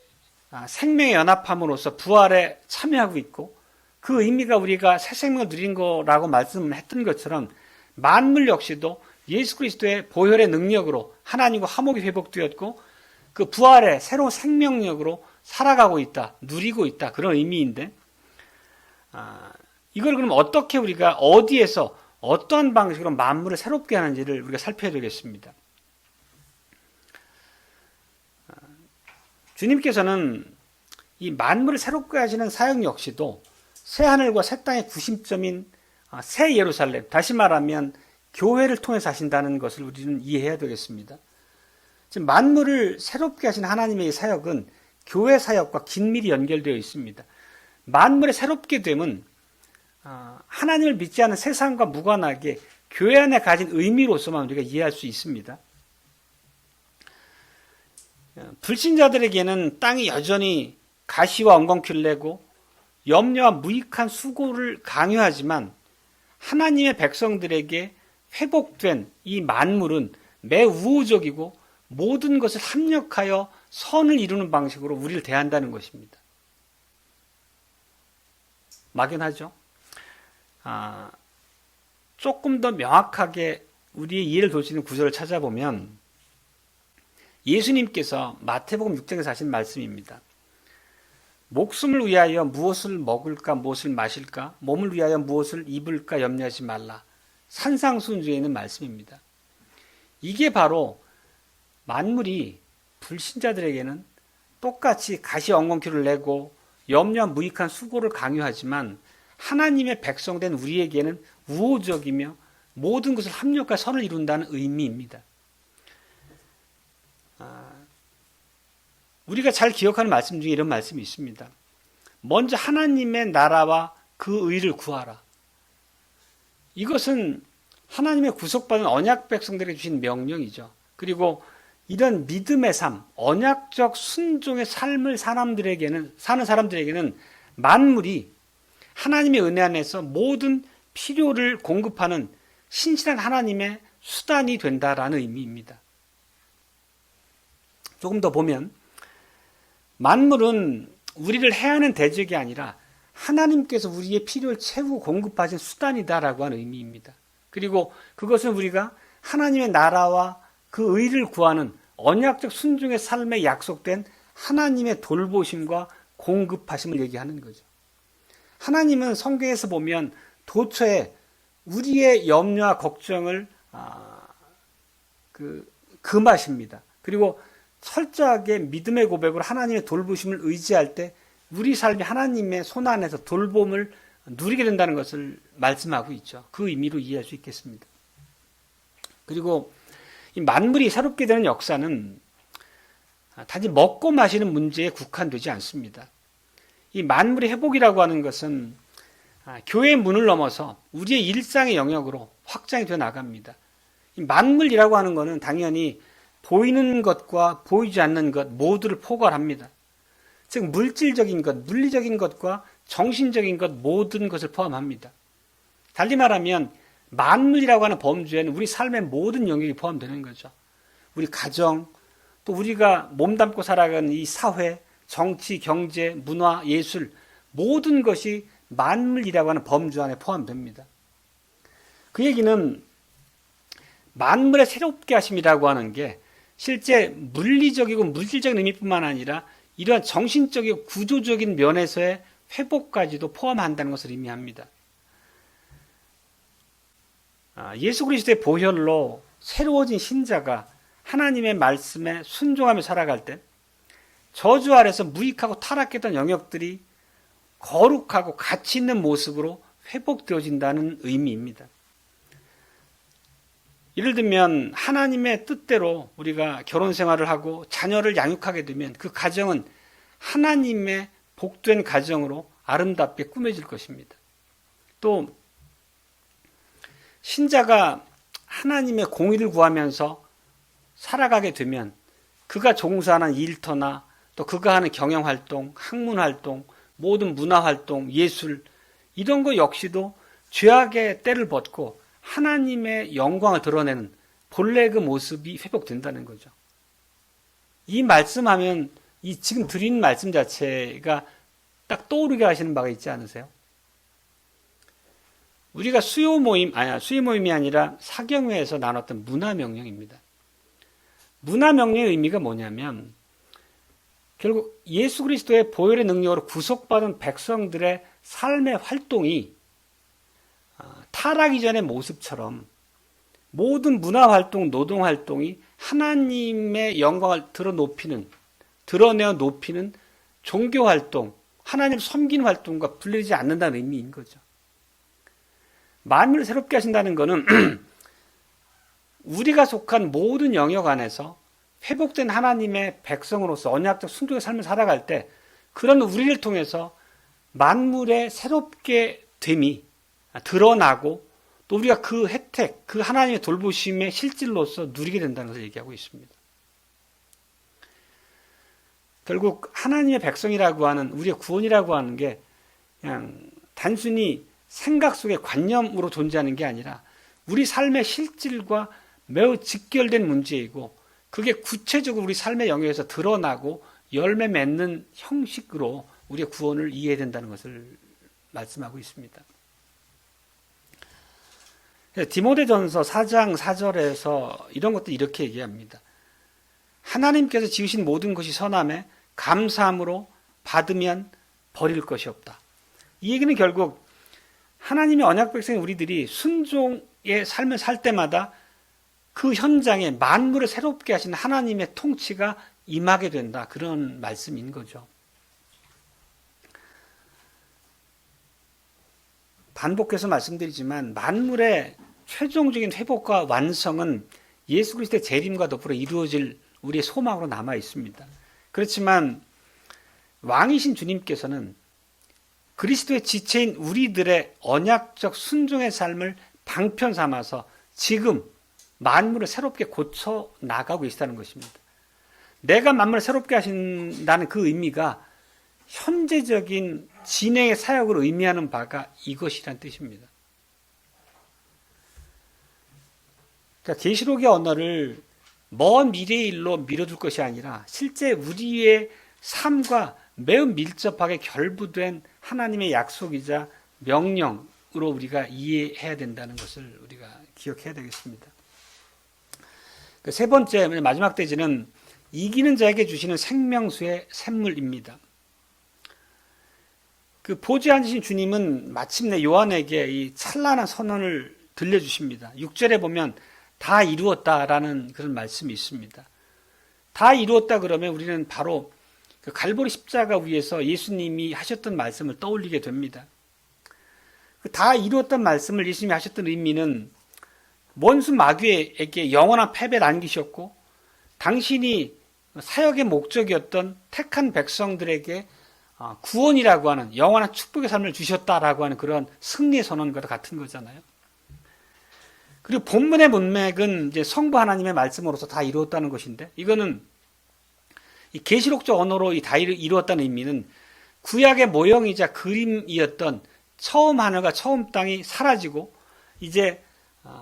생명의 연합함으로써 부활에 참여하고 있고 그 의미가 우리가 새 생명을 누린 거라고 말씀했던 것처럼 만물 역시도 예수 그리스도의 보혈의 능력으로 하나님과 화목이 회복되었고 그 부활의 새로운 생명력으로 살아가고 있다, 누리고 있다 그런 의미인데 이걸 그럼 어떻게 우리가 어디에서 어떠한 방식으로 만물을 새롭게 하는지를 우리가 살펴야 되겠습니다. 주님께서는 이 만물을 새롭게 하시는 사역 역시도 새 하늘과 새 땅의 구심점인 새 예루살렘, 다시 말하면 교회를 통해서 하신다는 것을 우리는 이해해야 되겠습니다. 지금 만물을 새롭게 하신 하나님의 사역은 교회 사역과 긴밀히 연결되어 있습니다. 만물의 새롭게 됨은 하나님을 믿지 않는 세상과 무관하게 교회 안에 가진 의미로서만 우리가 이해할 수 있습니다. 불신자들에게는 땅이 여전히 가시와 엉겅퀴를 내고 염려와 무익한 수고를 강요하지만 하나님의 백성들에게 회복된 이 만물은 매우 우호적이고 모든 것을 합력하여 선을 이루는 방식으로 우리를 대한다는 것입니다. 막연하죠? 조금 더 명확하게 우리의 이해를 돌 수 있는 구절을 찾아보면 예수님께서 마태복음 6장에서 하신 말씀입니다. 목숨을 위하여 무엇을 먹을까 무엇을 마실까 몸을 위하여 무엇을 입을까 염려하지 말라. 산상수훈 중에 있는 말씀입니다. 이게 바로 만물이 불신자들에게는 똑같이 가시 엉겅퀴를 내고 염려와 무익한 수고를 강요하지만 하나님의 백성된 우리에게는 우호적이며 모든 것을 합력과 선을 이룬다는 의미입니다. 우리가 잘 기억하는 말씀 중에 이런 말씀이 있습니다. 먼저 하나님의 나라와 그 의를 구하라. 이것은 하나님의 구속받은 언약 백성들에게 주신 명령이죠. 그리고 이런 믿음의 삶, 언약적 순종의 삶을 사는 사람들에게는 만물이 하나님의 은혜 안에서 모든 필요를 공급하는 신실한 하나님의 수단이 된다라는 의미입니다. 조금 더 보면 만물은 우리를 해하는 대적이 아니라 하나님께서 우리의 필요를 채우고 공급하신 수단이다라고 하는 의미입니다. 그리고 그것은 우리가 하나님의 나라와 그 의를 구하는 언약적 순종의 삶에 약속된 하나님의 돌보심과 공급하심을 얘기하는 거죠. 하나님은 성경에서 보면 도처에 우리의 염려와 걱정을 금하십니다. 그리고 철저하게 믿음의 고백으로 하나님의 돌보심을 의지할 때 우리 삶이 하나님의 손 안에서 돌봄을 누리게 된다는 것을 말씀하고 있죠. 그 의미로 이해할 수 있겠습니다. 그리고 이 만물이 새롭게 되는 역사는 단지 먹고 마시는 문제에 국한되지 않습니다. 이 만물의 회복이라고 하는 것은 교회의 문을 넘어서 우리의 일상의 영역으로 확장이 되어 나갑니다. 이 만물이라고 하는 것은 당연히 보이는 것과 보이지 않는 것 모두를 포괄합니다. 즉 물질적인 것, 물리적인 것과 정신적인 것 모든 것을 포함합니다. 달리 말하면 만물이라고 하는 범주에는 우리 삶의 모든 영역이 포함되는 거죠. 우리 가정, 또 우리가 몸담고 살아가는 이 사회, 정치, 경제, 문화, 예술 모든 것이 만물이라고 하는 범주 안에 포함됩니다. 그 얘기는 만물의 새롭게 하심이라고 하는 게 실제 물리적이고 물질적인 의미뿐만 아니라 이러한 정신적이고 구조적인 면에서의 회복까지도 포함한다는 것을 의미합니다. 예수 그리스도의 보혈로 새로워진 신자가 하나님의 말씀에 순종하며 살아갈 때 저주 아래서 무익하고 타락했던 영역들이 거룩하고 가치 있는 모습으로 회복되어진다는 의미입니다. 예를 들면 하나님의 뜻대로 우리가 결혼 생활을 하고 자녀를 양육하게 되면 그 가정은 하나님의 복된 가정으로 아름답게 꾸며질 것입니다. 또 신자가 하나님의 공의를 구하면서 살아가게 되면 그가 종사하는 일터나 또 그가 하는 경영활동, 학문활동, 모든 문화활동, 예술 이런 것 역시도 죄악의 때를 벗고 하나님의 영광을 드러내는 본래 그 모습이 회복된다는 거죠. 이 말씀하면 이 지금 드린 말씀 자체가 딱 떠오르게 하시는 바가 있지 않으세요? 우리가 수요 모임이 아니라 사경회에서 나눴던 문화명령입니다. 문화명령의 의미가 뭐냐면 결국 예수 그리스도의 보혈의 능력으로 구속받은 백성들의 삶의 활동이 타락 이전의 모습처럼 모든 문화활동, 노동활동이 하나님의 영광을 드러내어 높이는 종교활동, 하나님 섬기는 활동과 분리되지 않는다는 의미인 거죠. 만물을 새롭게 하신다는 것은 우리가 속한 모든 영역 안에서 회복된 하나님의 백성으로서 언약적 순종의 삶을 살아갈 때 그런 우리를 통해서 만물의 새롭게 됨이 드러나고 또 우리가 그 혜택, 그 하나님의 돌보심의 실질로서 누리게 된다는 것을 얘기하고 있습니다. 결국 하나님의 백성이라고 하는 우리의 구원이라고 하는 게 그냥 단순히 생각 속의 관념으로 존재하는 게 아니라 우리 삶의 실질과 매우 직결된 문제이고 그게 구체적으로 우리 삶의 영역에서 드러나고 열매 맺는 형식으로 우리의 구원을 이해해야 된다는 것을 말씀하고 있습니다. 디모데전서 4장 4절에서 이런 것도 이렇게 얘기합니다. 하나님께서 지으신 모든 것이 선함에 감사함으로 받으면 버릴 것이 없다. 이 얘기는 결국 하나님의 언약 백성인 우리들이 순종의 삶을 살 때마다 그 현장에 만물을 새롭게 하시는 하나님의 통치가 임하게 된다. 그런 말씀인 거죠. 반복해서 말씀드리지만 만물의 최종적인 회복과 완성은 예수 그리스도의 재림과 더불어 이루어질 우리의 소망으로 남아 있습니다. 그렇지만 왕이신 주님께서는 그리스도의 지체인 우리들의 언약적 순종의 삶을 방편 삼아서 지금 만물을 새롭게 고쳐 나가고 계시다는 것입니다. 내가 만물을 새롭게 하신다는 그 의미가 현재적인 진행의 사역을 의미하는 바가 이것이란 뜻입니다. 그러니까 계시록의 언어를 먼 미래의 일로 미뤄둘 것이 아니라 실제 우리의 삶과 매우 밀접하게 결부된 하나님의 약속이자 명령으로 우리가 이해해야 된다는 것을 우리가 기억해야 되겠습니다. 세 번째, 마지막 대지는 이기는 자에게 주시는 생명수의 샘물입니다. 그 보좌에 앉으신 주님은 마침내 요한에게 이 찬란한 선언을 들려주십니다. 6절에 보면 다 이루었다라는 그런 말씀이 있습니다. 다 이루었다 그러면 우리는 바로 그 갈보리 십자가 위에서 예수님이 하셨던 말씀을 떠올리게 됩니다. 다 이루었던 말씀을 예수님이 하셨던 의미는 원수 마귀에게 영원한 패배를 안기셨고 당신이 사역의 목적이었던 택한 백성들에게 구원이라고 하는 영원한 축복의 삶을 주셨다라고 하는 그런 승리의 선언과 같은 거잖아요. 그리고 본문의 문맥은 이제 성부 하나님의 말씀으로서 다 이루었다는 것인데, 이거는 이 계시록적 언어로 다 이루었다는 의미는 구약의 모형이자 그림이었던 처음 하늘과 처음 땅이 사라지고 이제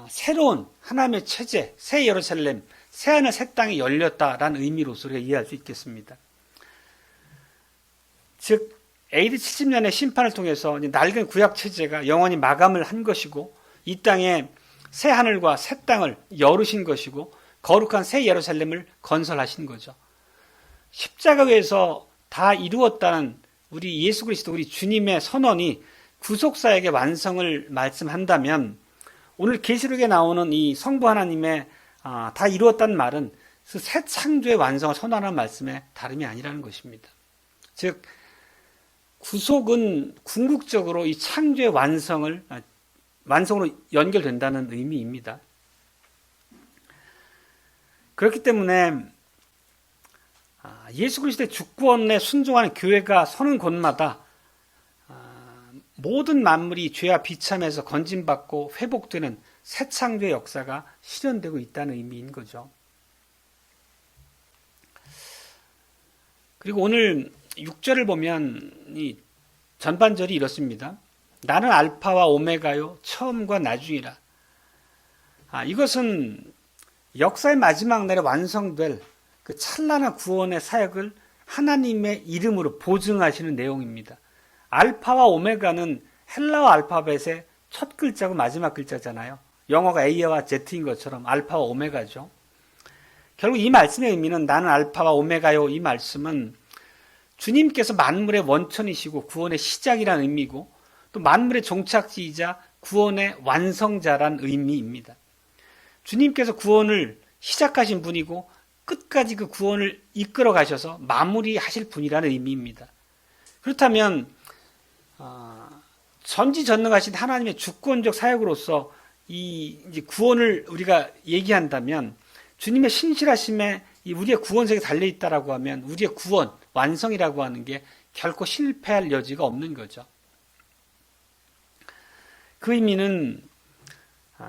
새로운 하나님의 체제, 새 예루살렘, 새 하늘 새 땅이 열렸다라는 의미로서 우리가 이해할 수 있겠습니다. 즉 AD 70년의 심판을 통해서 낡은 구약 체제가 영원히 마감을 한 것이고 이 땅에 새 하늘과 새 땅을 열으신 것이고 거룩한 새 예루살렘을 건설하신 거죠. 십자가에서 다 이루었다는 우리 예수 그리스도 우리 주님의 선언이 구속사역의 완성을 말씀한다면 오늘 계시록에 나오는 이 성부 하나님의 다 이루었다는 말은 그 새 창조의 완성을 선언하는 말씀에 다름이 아니라는 것입니다. 즉 구속은 궁극적으로 이 창조의 완성으로 연결된다는 의미입니다. 그렇기 때문에 예수 그리스도의 주권에 순종하는 교회가 서는 곳마다 모든 만물이 죄와 비참에서 건진받고 회복되는 새 창조의 역사가 실현되고 있다는 의미인 거죠. 그리고 오늘 6절을 보면 이 전반절이 이렇습니다. 나는 알파와 오메가요 처음과 나중이라. 이것은 역사의 마지막 날에 완성될 그 찬란한 구원의 사역을 하나님의 이름으로 보증하시는 내용입니다. 알파와 오메가는 헬라어 알파벳의 첫 글자고 마지막 글자잖아요. 영어가 A와 Z인 것처럼 알파와 오메가죠. 결국 이 말씀의 의미는 나는 알파와 오메가요, 이 말씀은 주님께서 만물의 원천이시고 구원의 시작이라는 의미고 또 만물의 종착지이자 구원의 완성자란 의미입니다. 주님께서 구원을 시작하신 분이고 끝까지 그 구원을 이끌어 가셔서 마무리하실 분이라는 의미입니다. 그렇다면 전지전능하신 하나님의 주권적 사역으로서 이 구원을 우리가 얘기한다면 주님의 신실하심에 우리의 구원색이 달려 있다라고 하면 우리의 구원 완성이라고 하는 게 결코 실패할 여지가 없는 거죠. 그 의미는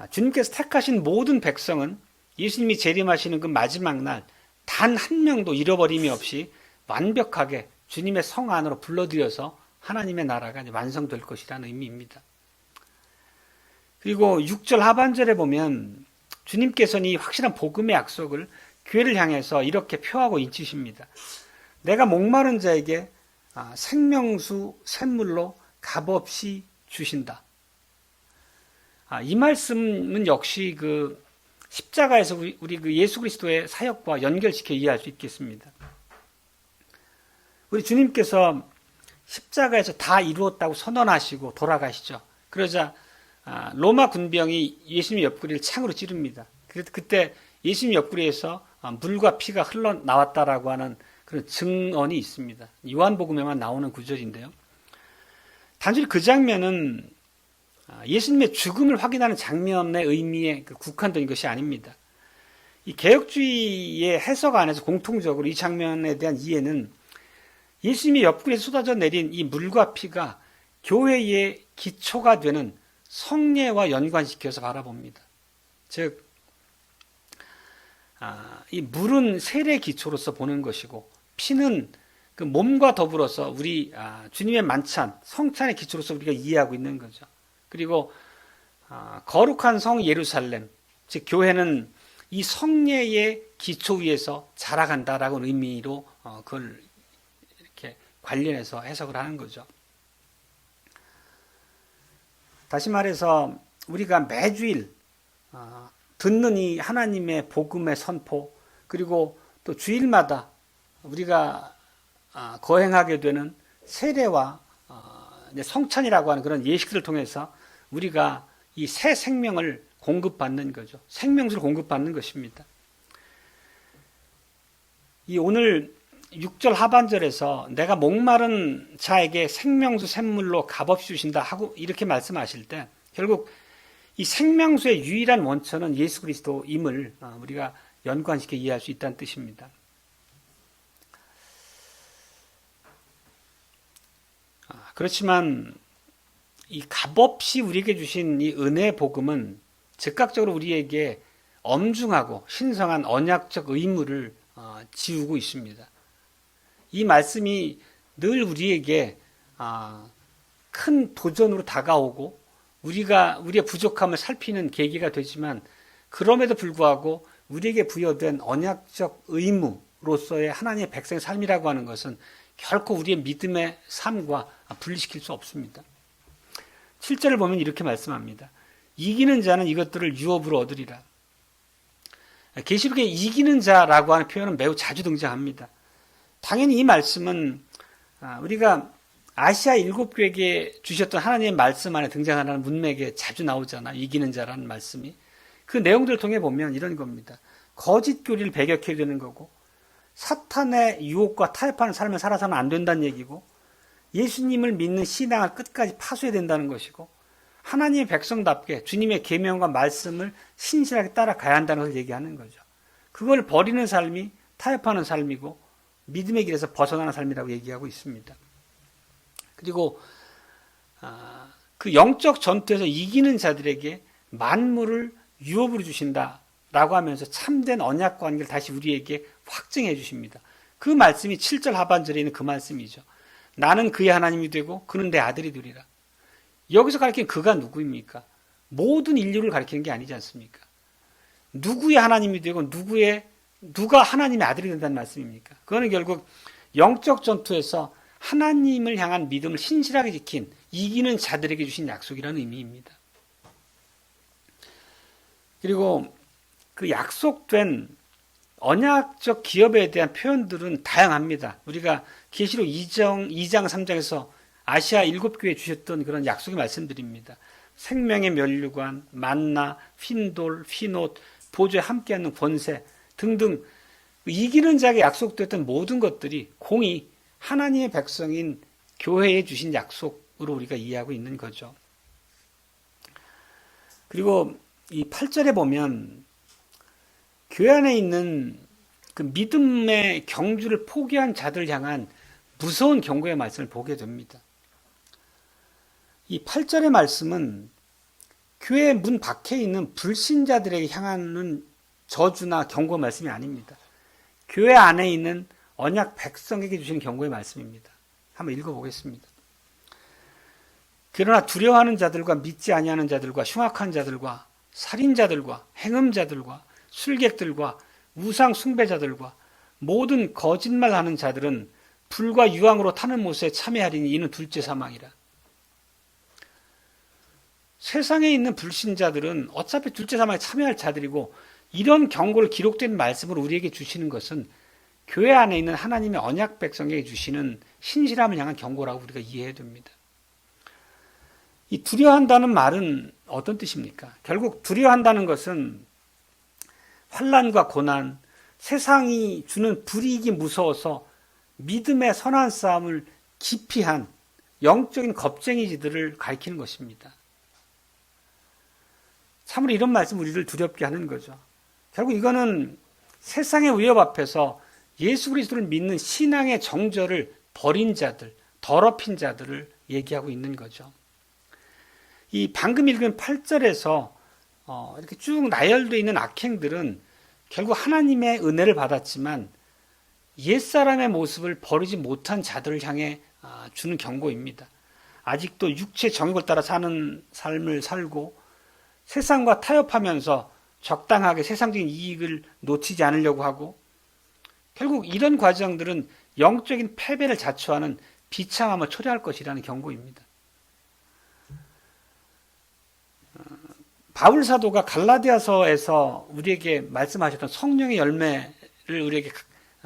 주님께서 택하신 모든 백성은 예수님이 재림하시는 그 마지막 날 단 한 명도 잃어버림이 없이 완벽하게 주님의 성 안으로 불러들여서 하나님의 나라가 완성될 것이라는 의미입니다. 그리고 6절 하반절에 보면 주님께서는 이 확실한 복음의 약속을 교회를 향해서 이렇게 표하고 인치십니다. 내가 목마른 자에게 생명수 샘물로 값없이 주신다. 이 말씀은 역시 그 십자가에서 우리 그 예수 그리스도의 사역과 연결시켜 이해할 수 있겠습니다. 우리 주님께서 십자가에서 다 이루었다고 선언하시고 돌아가시죠. 그러자 로마 군병이 예수님 옆구리를 창으로 찌릅니다. 그때 예수님 옆구리에서 물과 피가 흘러나왔다라고 하는 그런 증언이 있습니다. 요한복음에만 나오는 구절인데요. 단순히 그 장면은 예수님의 죽음을 확인하는 장면의 의미에 국한된 것이 아닙니다. 이 개혁주의의 해석 안에서 공통적으로 이 장면에 대한 이해는 예수님의 옆구리에서 쏟아져 내린 이 물과 피가 교회의 기초가 되는 성례와 연관시켜서 바라봅니다. 즉, 이 물은 세례 기초로서 보는 것이고 피는 그 몸과 더불어서 우리 주님의 만찬, 성찬의 기초로서 우리가 이해하고 있는 거죠. 그리고 거룩한 성 예루살렘, 즉 교회는 이 성례의 기초 위에서 자라간다라는 의미로 그걸 이렇게 관련해서 해석을 하는 거죠. 다시 말해서 우리가 매주일 듣는 이 하나님의 복음의 선포, 그리고 또 주일마다 우리가 거행하게 되는 세례와 성찬이라고 하는 그런 예식들을 통해서 우리가 이 새 생명을 공급받는 거죠. 생명수를 공급받는 것입니다. 이 오늘 6절 하반절에서 내가 목마른 자에게 생명수 샘물로 값없이 주신다 하고 이렇게 말씀하실 때 결국 이 생명수의 유일한 원천은 예수 그리스도임을 우리가 연관시켜 이해할 수 있다는 뜻입니다. 그렇지만 이 값없이 우리에게 주신 이 은혜의 복음은 즉각적으로 우리에게 엄중하고 신성한 언약적 의무를 지우고 있습니다. 이 말씀이 늘 우리에게 큰 도전으로 다가오고 우리의 부족함을 살피는 계기가 되지만 그럼에도 불구하고 우리에게 부여된 언약적 의무로서의 하나님의 백성의 삶이라고 하는 것은 결코 우리의 믿음의 삶과 분리시킬 수 없습니다. 7절을 보면 이렇게 말씀합니다. 이기는 자는 이것들을 유업으로 얻으리라. 계시록에 이기는 자라고 하는 표현은 매우 자주 등장합니다. 당연히 이 말씀은 우리가 아시아 7교회에게 주셨던 하나님의 말씀 안에 등장하는 문맥에 자주 나오잖아요. 이기는 자라는 말씀이. 그 내용들을 통해 보면 이런 겁니다. 거짓 교리를 배격해야 되는 거고 사탄의 유혹과 타협하는 삶을 살아서는 안 된다는 얘기고 예수님을 믿는 신앙을 끝까지 파수해야 된다는 것이고 하나님의 백성답게 주님의 계명과 말씀을 신실하게 따라가야 한다는 것을 얘기하는 거죠. 그걸 버리는 삶이 타협하는 삶이고 믿음의 길에서 벗어나는 삶이라고 얘기하고 있습니다. 그리고 그 영적 전투에서 이기는 자들에게 만물을 유업으로 주신다라고 하면서 참된 언약 관계를 다시 우리에게 확증해 주십니다. 그 말씀이 7절 하반절에 있는 그 말씀이죠. 나는 그의 하나님이 되고 그는 내 아들이 되리라. 여기서 가리키는 그가 누구입니까? 모든 인류를 가리키는 게 아니지 않습니까? 누구의 하나님이 되고 누가 하나님의 아들이 된다는 말씀입니까? 그거는 결국 영적 전투에서 하나님을 향한 믿음을 신실하게 지킨 이기는 자들에게 주신 약속이라는 의미입니다. 그리고 그 약속된 언약적 기업에 대한 표현들은 다양합니다. 우리가 계시록 2장, 3장에서 아시아 7교회에 주셨던 그런 약속의 말씀드립니다. 생명의 면류관, 만나, 핀돌, 핀옷, 보좌에 함께하는 권세 등등 이기는 자에게 약속됐던 모든 것들이 공이 하나님의 백성인 교회에 주신 약속으로 우리가 이해하고 있는 거죠. 그리고 이 8절에 보면 교회 안에 있는 그 믿음의 경주를 포기한 자들 향한 무서운 경고의 말씀을 보게 됩니다. 이 8절의 말씀은 교회 문 밖에 있는 불신자들에게 향하는 저주나 경고 말씀이 아닙니다. 교회 안에 있는 언약 백성에게 주시는 경고의 말씀입니다. 한번 읽어보겠습니다. 그러나 두려워하는 자들과 믿지 아니하는 자들과 흉악한 자들과 살인자들과 행음자들과 술객들과 우상 숭배자들과 모든 거짓말하는 자들은 불과 유황으로 타는 못에 참여하리니 이는 둘째 사망이라. 세상에 있는 불신자들은 어차피 둘째 사망에 참여할 자들이고 이런 경고를 기록된 말씀을 우리에게 주시는 것은 교회 안에 있는 하나님의 언약 백성에게 주시는 신실함을 향한 경고라고 우리가 이해해야 됩니다. 이 두려워한다는 말은 어떤 뜻입니까? 결국 두려워한다는 것은 환난과 고난, 세상이 주는 불이익이 무서워서 믿음의 선한 싸움을 기피한 영적인 겁쟁이들을 가리키는 것입니다. 참으로 이런 말씀 우리를 두렵게 하는 거죠. 결국 이거는 세상의 위협 앞에서 예수 그리스도를 믿는 신앙의 정절을 버린 자들, 더럽힌 자들을 얘기하고 있는 거죠. 이 방금 읽은 8절에서 이렇게 쭉 나열되어 있는 악행들은 결국 하나님의 은혜를 받았지만 옛사람의 모습을 버리지 못한 자들을 향해 주는 경고입니다. 아직도 육체 정욕을 따라 사는 삶을 살고 세상과 타협하면서 적당하게 세상적인 이익을 놓치지 않으려고 하고 결국 이런 과정들은 영적인 패배를 자초하는 비참함을 초래할 것이라는 경고입니다. 바울 사도가 갈라디아서에서 우리에게 말씀하셨던 성령의 열매를 우리에게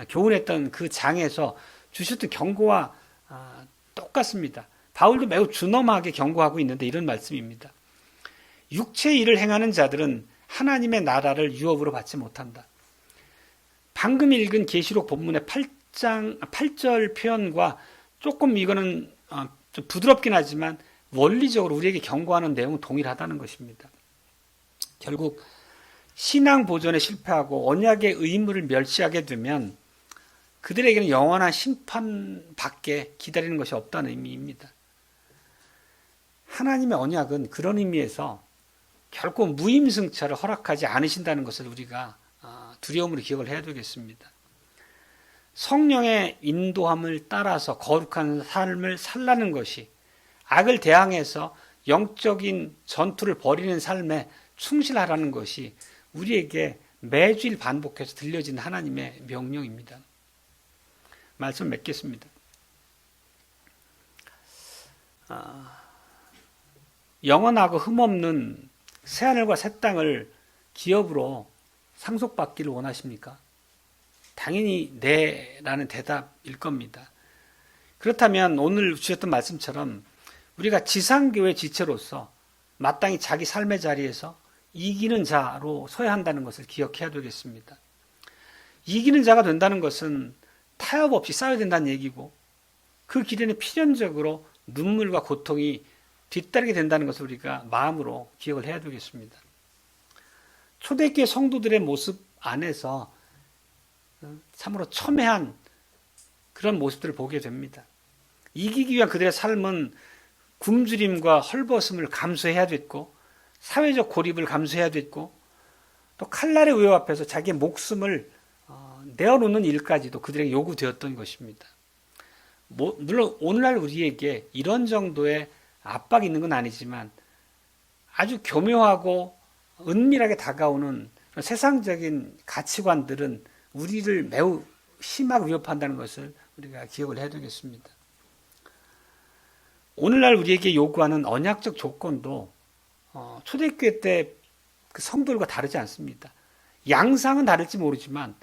교훈했던 그 장에서 주셨던 경고와 똑같습니다. 바울도 매우 준엄하게 경고하고 있는데 이런 말씀입니다. 육체의 일을 행하는 자들은 하나님의 나라를 유업으로 받지 못한다. 방금 읽은 계시록 본문의 8절 표현과 조금 이거는 좀 부드럽긴 하지만 원리적으로 우리에게 경고하는 내용은 동일하다는 것입니다. 결국 신앙 보존에 실패하고 언약의 의무를 멸시하게 되면 그들에게는 영원한 심판밖에 기다리는 것이 없다는 의미입니다. 하나님의 언약은 그런 의미에서 결코 무임승차를 허락하지 않으신다는 것을 우리가 두려움으로 기억을 해야 되겠습니다. 성령의 인도함을 따라서 거룩한 삶을 살라는 것이 악을 대항해서 영적인 전투를 벌이는 삶에 충실하라는 것이 우리에게 매주일 반복해서 들려지는 하나님의 명령입니다. 말씀 맺겠습니다. 영원하고 흠없는 새하늘과 새 땅을 기업으로 상속받기를 원하십니까? 당연히 네라는 대답일 겁니다. 그렇다면 오늘 주셨던 말씀처럼 우리가 지상교회 지체로서 마땅히 자기 삶의 자리에서 이기는 자로 서야 한다는 것을 기억해야 되겠습니다. 이기는 자가 된다는 것은 타협 없이 싸워야 된다는 얘기고 그 길에는 필연적으로 눈물과 고통이 뒤따르게 된다는 것을 우리가 마음으로 기억을 해야 되겠습니다. 초대교회 성도들의 모습 안에서 참으로 첨예한 그런 모습들을 보게 됩니다. 이기기 위한 그들의 삶은 굶주림과 헐벗음을 감수해야 됐고 사회적 고립을 감수해야 됐고 또 칼날의 위협 앞에서 자기의 목숨을 내어놓는 일까지도 그들에게 요구되었던 것입니다. 물론 오늘날 우리에게 이런 정도의 압박이 있는 건 아니지만 아주 교묘하고 은밀하게 다가오는 세상적인 가치관들은 우리를 매우 심하게 위협한다는 것을 우리가 기억을 해야 되겠습니다. 오늘날 우리에게 요구하는 언약적 조건도 초대교회 때 그 성도들과 다르지 않습니다. 양상은 다를지 모르지만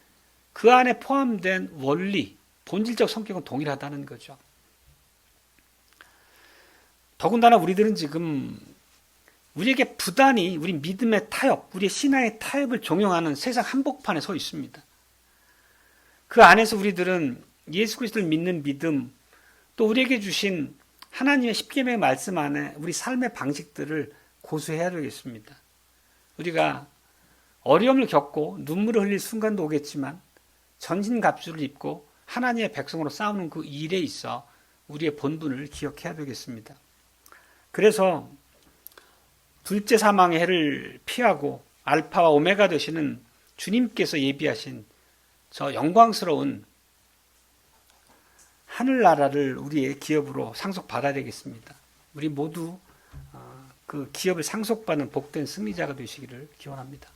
그 안에 포함된 원리, 본질적 성격은 동일하다는 거죠. 더군다나 우리들은 지금 우리에게 부단히 우리 믿음의 타협, 우리의 신앙의 타협을 종용하는 세상 한복판에 서 있습니다. 그 안에서 우리들은 예수 그리스도를 믿는 믿음, 또 우리에게 주신 하나님의 십계명의 말씀 안에 우리 삶의 방식들을 고수해야 되겠습니다. 우리가 어려움을 겪고 눈물을 흘릴 순간도 오겠지만 전신갑주를 입고 하나님의 백성으로 싸우는 그 일에 있어 우리의 본분을 기억해야 되겠습니다. 그래서 둘째 사망의 해를 피하고 알파와 오메가 되시는 주님께서 예비하신 저 영광스러운 하늘나라를 우리의 기업으로 상속받아야 되겠습니다. 우리 모두 그 기업을 상속받는 복된 승리자가 되시기를 기원합니다.